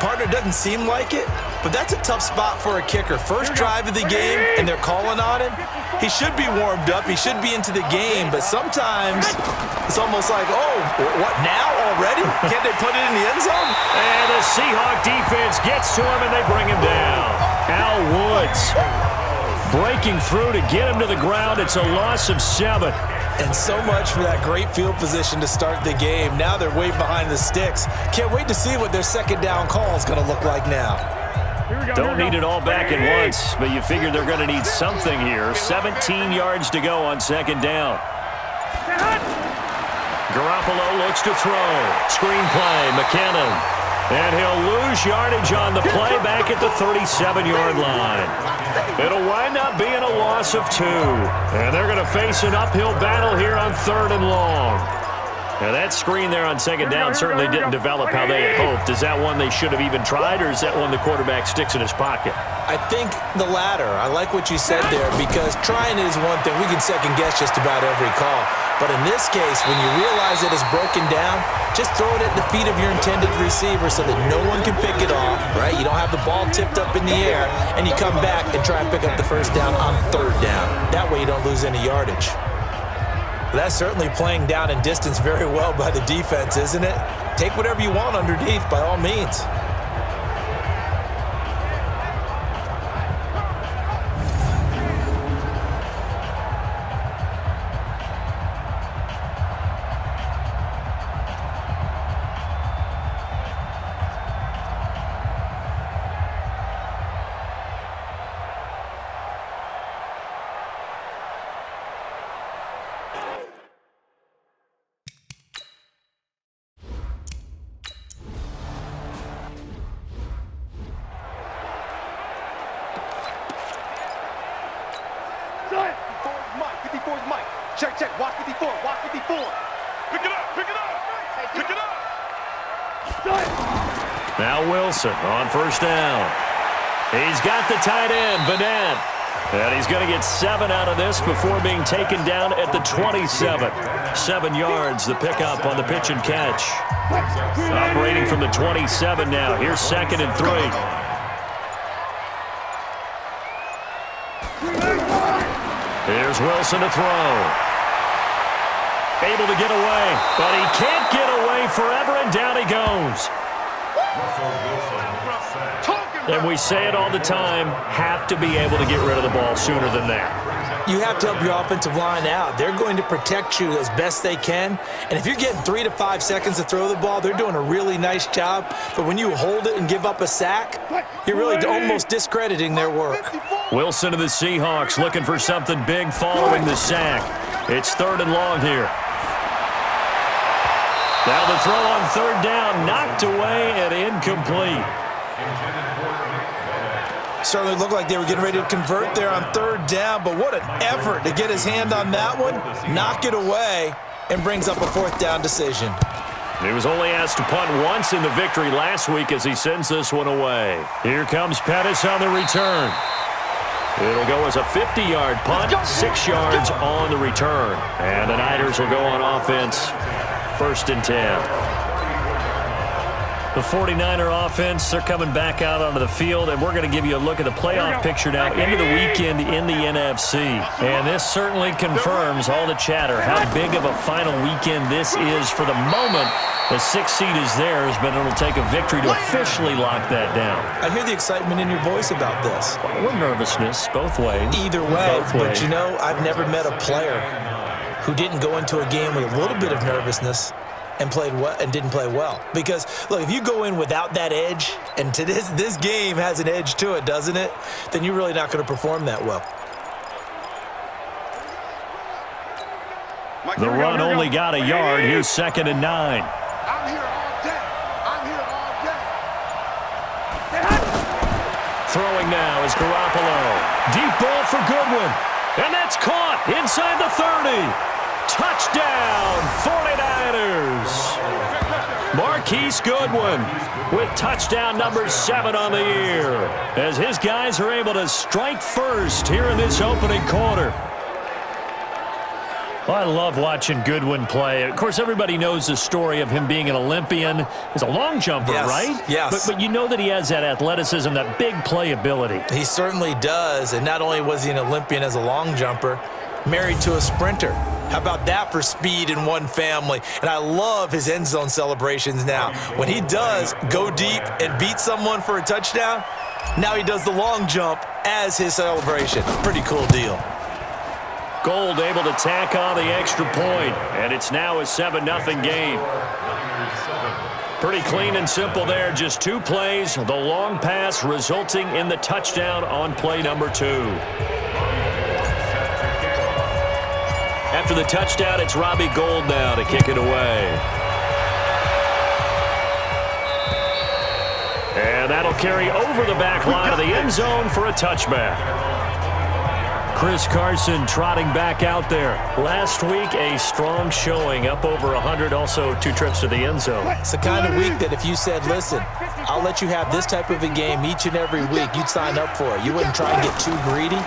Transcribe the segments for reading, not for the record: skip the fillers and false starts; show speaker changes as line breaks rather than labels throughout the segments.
Partner doesn't seem like it, but that's a tough spot for a kicker. First drive of the game, and they're calling on him. He should be warmed up. He should be into the game, but sometimes it's almost like, oh, what, now already? Can't they put it in the end zone?
And the Seahawk defense gets to him, and they bring him down. Al Woods breaking through to get him to the ground. It's a loss of 7.
And so much for that great field position to start the game. Now they're way behind the sticks. Can't wait to see what their second down call is going to look like now.
Don't need it all back at once, but you figure they're going to need something here. 17 yards to go on second down. Garoppolo looks to throw. Screen play, McKinnon. And he'll lose yardage on the play back at the 37-yard line. It'll wind up being a loss of 2. And they're going to face an uphill battle here on 3rd and long. Now that screen there on second down certainly didn't develop how they had hoped. Is that one they should have even tried, or is that one the quarterback sticks in his pocket?
I think the latter. I like what you said there, because trying is one thing. We can second guess just about every call. But in this case, when you realize it is broken down, just throw it at the feet of your intended receiver so that no one can pick it off, right? You don't have the ball tipped up in the air, and you come back and try and pick up the first down on 3rd down. That way you don't lose any yardage. That's certainly playing down in distance very well by the defense, isn't it? Take whatever you want underneath, by all means.
Check, watch 54, watch 54. Pick it up, pick it up, pick it up.
Now Wilson on first down. He's got the tight end, Vanette. And he's going to get 7 out of this before being taken down at the 27. 7 yards, the pickup on the pitch and catch. Operating from the 27 now. Here's 2nd and 3. Here's Wilson to throw. Able to get away, but he can't get away forever, and down he goes. And we say it all the time, have to be able to get rid of the ball sooner than that.
You have to help your offensive line out. They're going to protect you as best they can. And if you're getting 3 to 5 seconds to throw the ball, they're doing a really nice job. But when you hold it and give up a sack, you're really almost discrediting their work.
Wilson to the Seahawks looking for something big following the sack. It's 3rd and long here. Now the throw on 3rd down, knocked away and incomplete.
Certainly looked like they were getting ready to convert there on 3rd down, but what an effort to get his hand on that one, knock it away, and brings up a 4th down decision.
He was only asked to punt once in the victory last week as he sends this one away. Here comes Pettis on the return. It'll go as a 50-yard punt, 6 yards on the return. And the Niners will go on offense, 1st and 10. The 49er offense, they're coming back out onto the field, and we're going to give you a look at the playoff picture now into the weekend in the NFC. And this certainly confirms all the chatter, how big of a final weekend this is for the moment. The 6th seed is theirs, but it'll take a victory to officially lock that down.
I hear the excitement in your voice about this.
Or nervousness, both ways.
Either way, but you know, I've never met a player who didn't go into a game with a little bit of nervousness and played well and didn't play well. Because look, if you go in without that edge, and to this game has an edge to it, doesn't it? Then you're really not going to perform that well.
The run only got a yard. Here's 2nd and 9.
I'm here all day. I'm here all day.
Throwing now is Garoppolo. Deep ball for Goodwin. And that's caught inside the 30. Touchdown, 49ers. Marquise Goodwin with touchdown number 7 on the year as his guys are able to strike first here in this opening quarter. Well, I love watching Goodwin play. Of course, everybody knows the story of him being an Olympian. He's a long jumper,
yes,
right?
Yes.
But you know that he has that athleticism, that big playability.
He certainly does. And not only was he an Olympian as a long jumper, married to a sprinter. How about that for speed in one family? And I love his end zone celebrations now. When he does go deep and beat someone for a touchdown, now he does the long jump as his celebration. Pretty cool deal.
Gold able to tack on the extra point, and it's now a 7-0 game. Pretty clean and simple there. Just 2 plays. The long pass resulting in the touchdown on play number 2. After the touchdown, it's Robbie Gould now to kick it away. And that'll carry over the back line of the end zone for a touchback. Chris Carson trotting back out there. Last week, a strong showing, up over 100, also 2 trips to the end zone.
It's the kind of week that if you said, listen, I'll let you have this type of a game each and every week, you'd sign up for it. You wouldn't try and get too greedy.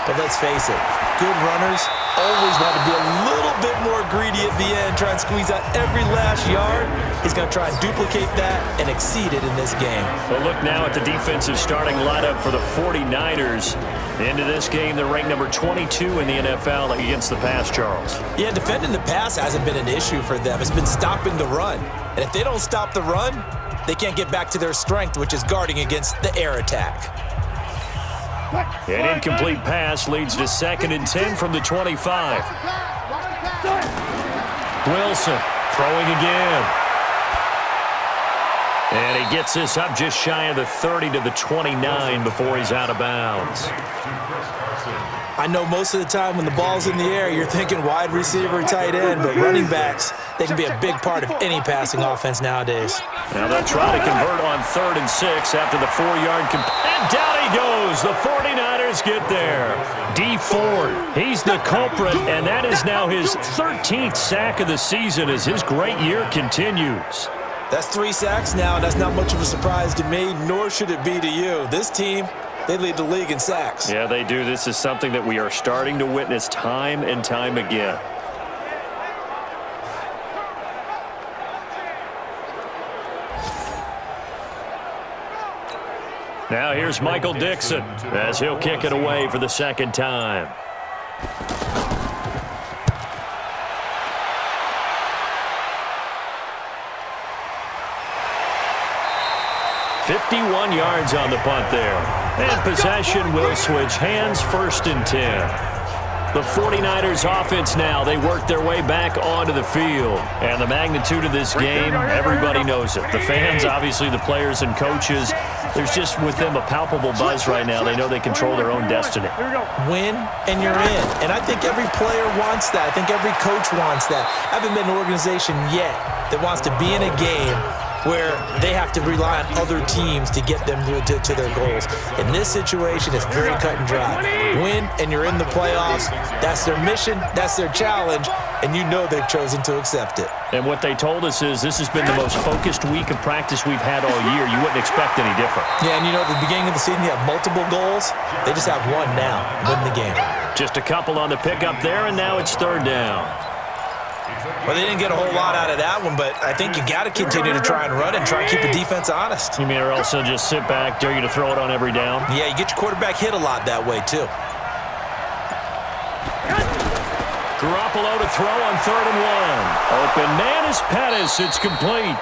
But let's face it, good runners always want to be a little bit more greedy at the end, try and squeeze out every last yard. He's going to try and duplicate that and exceed it in this game.
Well, look now at the defensive starting lineup for the 49ers. Into this game, they're ranked number 22 in the NFL against the pass, Charles.
Yeah, defending the pass hasn't been an issue for them. It's been stopping the run. And if they don't stop the run, they can't get back to their strength, which is guarding against the air attack.
An incomplete pass leads to 2nd and 10 from the 25. Wilson throwing again. And he gets this up just shy of the 30 to the 29 before he's out of bounds.
I know most of the time when the ball's in the air, you're thinking wide receiver, tight end, but running backs, they can be a big part of any passing offense nowadays.
Now they'll try to convert on 3rd and 6 after the 4-yard and down he goes. The 49ers get there. D Ford, he's the culprit, and that is now his 13th sack of the season as his great year continues.
That's 3 sacks now, and that's not much of a surprise to me, nor should it be to you. This team, they lead the league in sacks.
Yeah, they do. This is something that we are starting to witness time and time again. Now here's Michael Dixon as he'll kick it away for the 2nd time. "51 yards on the punt there. And possession will switch hands, 1st and 10. The 49ers offense now, they work their way back onto the field. And the magnitude of this game, everybody knows it. The fans, obviously the players and coaches, there's just with them a palpable buzz right now. They know they control their own destiny.
Win, and you're in. And I think every player wants that. I think every coach wants that. I haven't been an organization yet that wants to be in a game where they have to rely on other teams to get them to their goals. In this situation, it's very cut and dry. Win, and you're in the playoffs. That's their mission. That's their challenge. And you know they've chosen to accept it.
And what they told us is this has been the most focused week of practice we've had all year. You wouldn't expect any different.
Yeah, and you know, at the beginning of the season, you have multiple goals. They just have one now, win the game.
Just a couple on the pickup there, and now it's 3rd down.
Well, they didn't get a whole lot out of that one, but I think you got to continue to try and run and try and keep the defense honest.
You mean or else they'll just sit back, dare you to throw it on every down?
Yeah, you get your quarterback hit a lot that way, too.
Garoppolo to throw on 3rd and 1. Open man is Pettis. It's complete.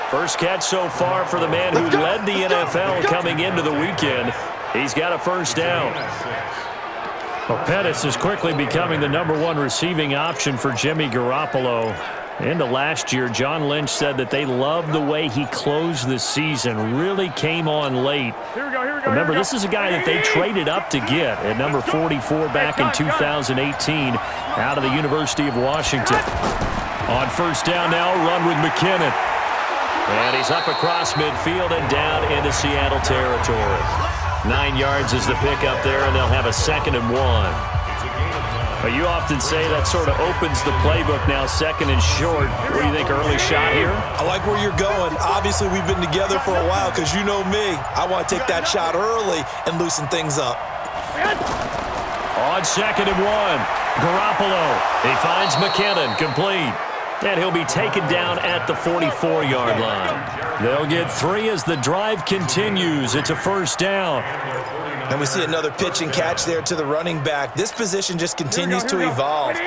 First catch so far for the man who led the NFL coming into the weekend. He's got a 1st down. Well, Pettis is quickly becoming the #1 receiving option for Jimmy Garoppolo. Into last year, John Lynch said that they loved the way he closed the season, really came on late. Remember, this is a guy that they traded up to get at number 44 back in 2018 out of the University of Washington. On 1st down now, run with McKinnon. And he's up across midfield and down into Seattle territory. 9 yards is the pickup there, and they'll have a 2nd and 1. But you often say that sort of opens the playbook now, 2nd and short. What do you think, early shot here?
I like where you're going. Obviously, we've been together for a while because you know me. I want to take that shot early and loosen things up.
On 2nd and 1. Garoppolo. He finds McKinnon, complete. And he'll be taken down at the 44-yard line. They'll get 3 as the drive continues. It's a first down.
And we see another pitch and catch there to the running back. This position just continues to evolve.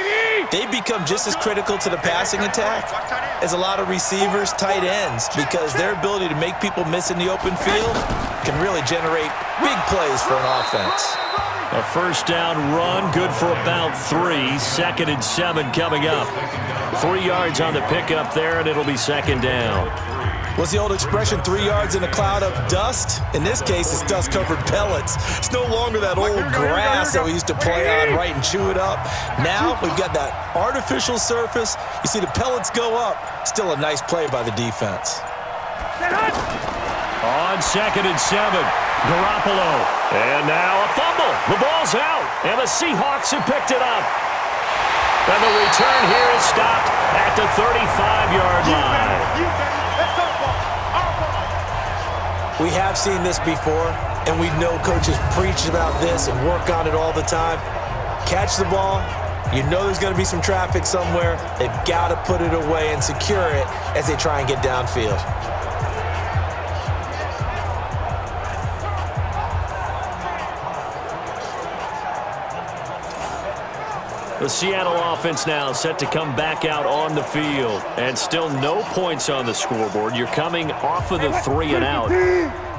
They become just as critical to the passing attack as a lot of receivers, tight ends, because their ability to make people miss in the open field can really generate big plays for an offense.
A first down run, good for about 3. 2nd and 7 coming up. 3 yards on the pickup there, and it'll be 2nd down.
What's the old expression, 3 yards in a cloud of dust? In this case, it's dust-covered pellets. It's no longer that old grass that we used to play on, right, and chew it up. Now we've got that artificial surface. You see the pellets go up. Still a nice play by the defense.
On 2nd and 7, Garoppolo. And now a fumble. The ball's out, and the Seahawks have picked it up. And the return here is stopped at the 35-yard line.
We have seen this before, and we know coaches preach about this and work on it all the time. Catch the ball. You know there's going to be some traffic somewhere. They've got to put it away and secure it as they try and get downfield.
The Seattle offense now set to come back out on the field. And still no points on the scoreboard. You're coming off of the 3 and out.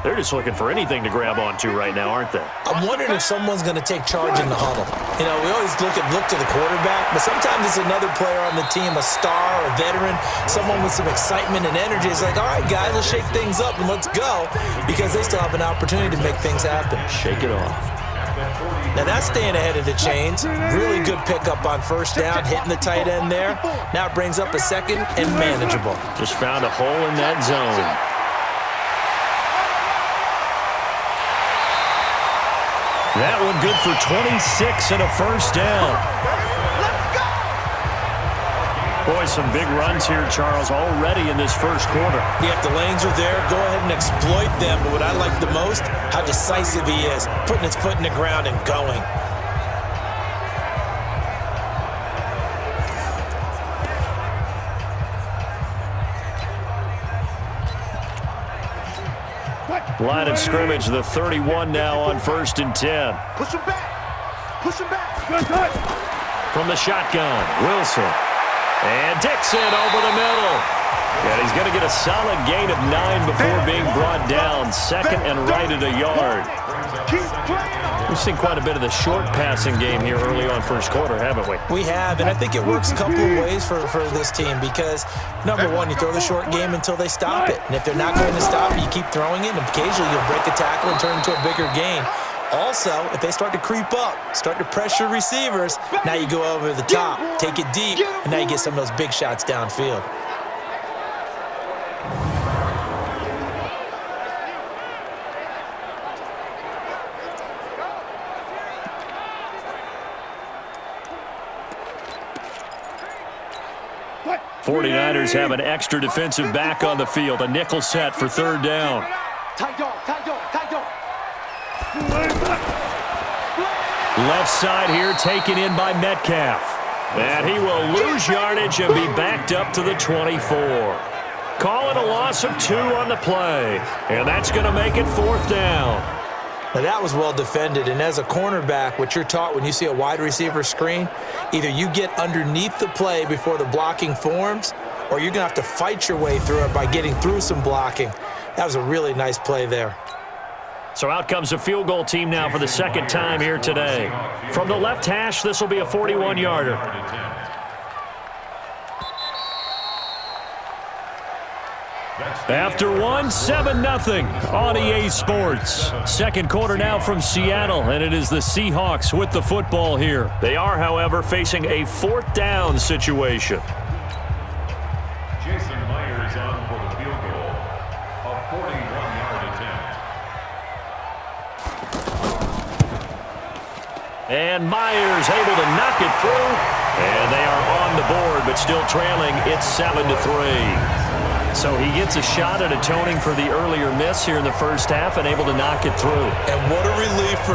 They're just looking for anything to grab onto right now, aren't they?
I'm wondering if someone's going to take charge in the huddle. You know, we always look to the quarterback, but sometimes it's another player on the team, a star, a veteran, someone with some excitement and energy. It's like, all right, guys, let's shake things up and let's go, because they still have an opportunity to make things happen.
Shake it off.
Now that's staying ahead of the chains. Really good pickup on first down, hitting the tight end there. Now it brings up a 2nd and manageable.
Just found a hole in that zone. That one good for 26 and a first down. Boy, some big runs here, Charles, already in this first quarter.
Yeah, if the lanes are there, go ahead and exploit them. But what I like the most, how decisive he is, putting his foot in the ground and going.
Line of scrimmage, the 31 now on 1st and 10.
Push him back. Push him back.
From the shotgun, Wilson. And Dixon over the middle. And he's going to get a solid gain of 9 before being brought down. 2nd and right at a yard. We've seen quite a bit of the short passing game here early on first quarter, haven't we?
We have, and I think it works a couple of ways for this team because, number one, you throw the short game until they stop it. And if they're not going to stop it, you keep throwing it, and occasionally you'll break a tackle and turn into a bigger gain. Also, if they start to creep up, start to pressure receivers, now you go over the top, take it deep, and now you get some of those big shots downfield.
What? 49ers have an extra defensive back on the field, a nickel set for 3rd down. Left side here taken in by Metcalf. And he will lose yardage and be backed up to the 24. Call it a loss of 2 on the play. And that's going to make it 4th down.
Now that was well defended, and as a cornerback, what you're taught when you see a wide receiver screen, either you get underneath the play before the blocking forms, or you're going to have to fight your way through it by getting through some blocking. That was a really nice play there.
So out comes a field goal team now for the 2nd time here today. From the left hash, this will be a 41-yarder. After one, 7-0 on EA Sports. 2nd quarter now from Seattle, and it is the Seahawks with the football here. They are, however, facing a 4th down situation.
Jason Myers on for the field goal, a 41-yard attempt.
And Myers able to knock it through. And they are on the board, but still trailing. It's 7-3. So he gets a shot at atoning for the earlier miss here in the first half and able to knock it through.
And what a relief for